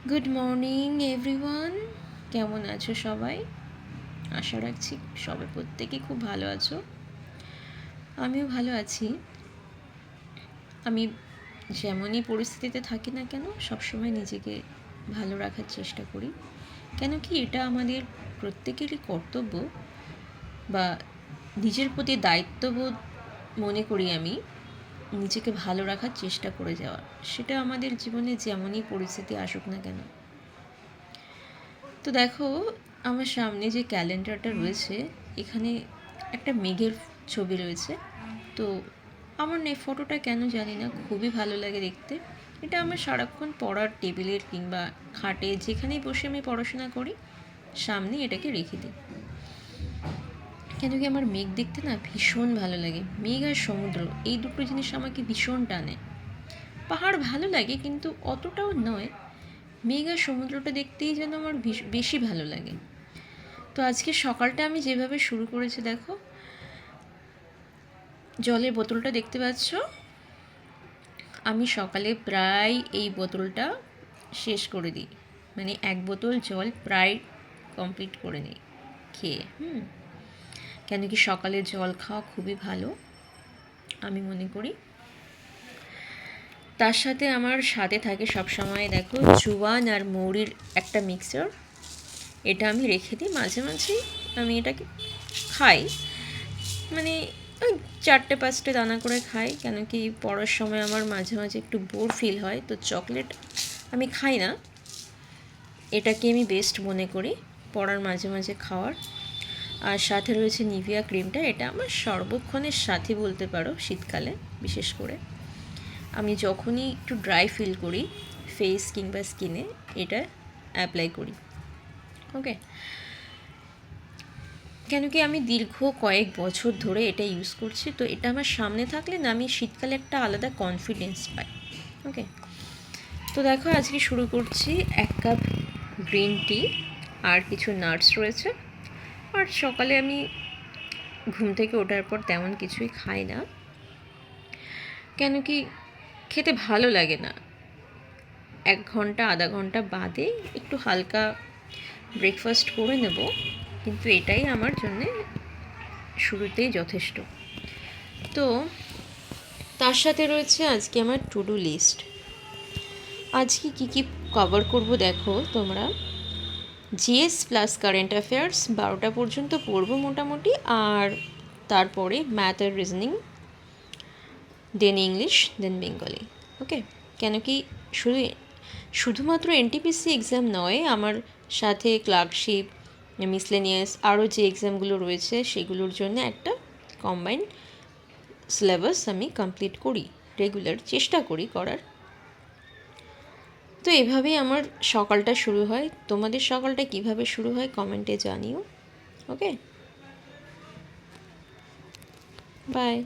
Good morning everyone, কেমন আছো সবাই? আশা রাখছি সবাই প্রত্যেকে খুব ভালো আছো। আমিও ভালো আছি। আমি যেমনই পরিস্থিতিতে থাকি না কেন সবসময় নিজেকে ভালো রাখার চেষ্টা করি, কেন কি এটা আমাদের প্রত্যেকেরই কর্তব্য বা নিজের প্রতি দায়িত্ববোধ মনে করি আমি, নিজেকে ভালো রাখার চেষ্টা করে যাওয়া। সেটা আমাদের জীবনে যেমনই পরিস্থিতি আসুক না কেন। তো দেখো, আমার সামনে যে ক্যালেন্ডারটা রয়েছে এখানে একটা মেঘের ছবি রয়েছে। তো আমার না এই ফটোটা কেন জানি না খুবই ভালো লাগে দেখতে। এটা আমার সারাক্ষণ পড়ার টেবিলের কিংবা খাটে যেখানেই বসে আমি পড়াশোনা করি সামনে এটাকে রেখে দিই। কেন কি আমার মেঘ দেখতে না ভীষণ ভালো লাগে। মেঘ আর সমুদ্র এই দুটো জিনিস আমাকে ভীষণ টানে। পাহাড় ভালো লাগে কিন্তু অতটাও নয়। মেঘ আর সমুদ্রটা দেখতেই যেন আমার বেশি ভালো লাগে। তো আজকে সকালটা আমি যেভাবে শুরু করেছি দেখো, জলের বোতলটা দেখতে পাচ্ছ, আমি সকালে প্রায় এই বোতলটা শেষ করে দিই, মানে এক বোতল জল প্রায় কমপ্লিট করে নিই খেয়ে। কেন কি সকালে জল খাওয়া খুবই ভালো আমি মনে করি। তার সাথে আমার সাথে থাকে সবসময় দেখো জোয়ান আর মৌরির একটা মিক্সচার, এটা আমি রেখে দিই। মাঝে মাঝেই আমি এটাকে খাই, মানে ওই 4-5টে দানা করে খাই। কেন কি পড়ার সময় আমার মাঝে মাঝে একটু বোর ফিল হয়, তো চকলেট আমি খাই না। এটাকে আমি বেস্ট মনে করি পড়ার মাঝে মাঝে খাওয়ার। আর সাথে রয়েছে নিভিয়া ক্রিমটা, এটা আমার সর্বক্ষণের সাথী বলতে পারো। শীতকালে বিশেষ করে আমি যখনই একটু ড্রাই ফিল করি ফেস কিংবা স্কিনে এটা অ্যাপ্লাই করি। ওকে, কেন কি আমি দীর্ঘ কয়েক বছর ধরে এটা ইউজ করছি, তো এটা আমার সামনে থাকলে না আমি শীতকালে একটা আলাদা কনফিডেন্স পাই। ওকে, তো দেখো আজকে শুরু করছি 1 কাপ গ্রিন টি আর কিছু নাটস রয়েছে। আর সকালে আমি ঘুম থেকে ওঠার পর তেমন কিছুই খাই না, কেন কি খেতে ভালো লাগে না। 1 ঘন্টা আধা ঘন্টা বাদে একটু হালকা ব্রেকফাস্ট করে নেব, কিন্তু এটাই আমার জন্যে শুরুতেই যথেষ্ট। তো তার সাথে রয়েছে আজকে আমার টু ডু লিস্ট। আজকে কী কী কভার করব দেখো তোমরা। জিএস প্লাস কারেন্ট অ্যাফেয়ার্স 12টা পর্যন্ত পড়বো মোটামুটি, আর তারপরে ম্যাথ আর রিজনিং, দেন ইংলিশ, দেন বেঙ্গলি। ওকে, কেন কি শুধুমাত্র এনটিপিসি এক্সাম নয়, আমার সাথে ক্লার্কশিপ, মিসলেনিয়াস আরও যে এক্সামগুলো রয়েছে সেগুলোর জন্য একটা কম্বাইন্ড সিলেবাস আমি কমপ্লিট করি, রেগুলার চেষ্টা করি করার। তো এভাবেই আমার সকালটা শুরু হয়। তোমাদের সকালটা কিভাবে শুরু হয় কমেন্টে জানিও। ওকে, বাই।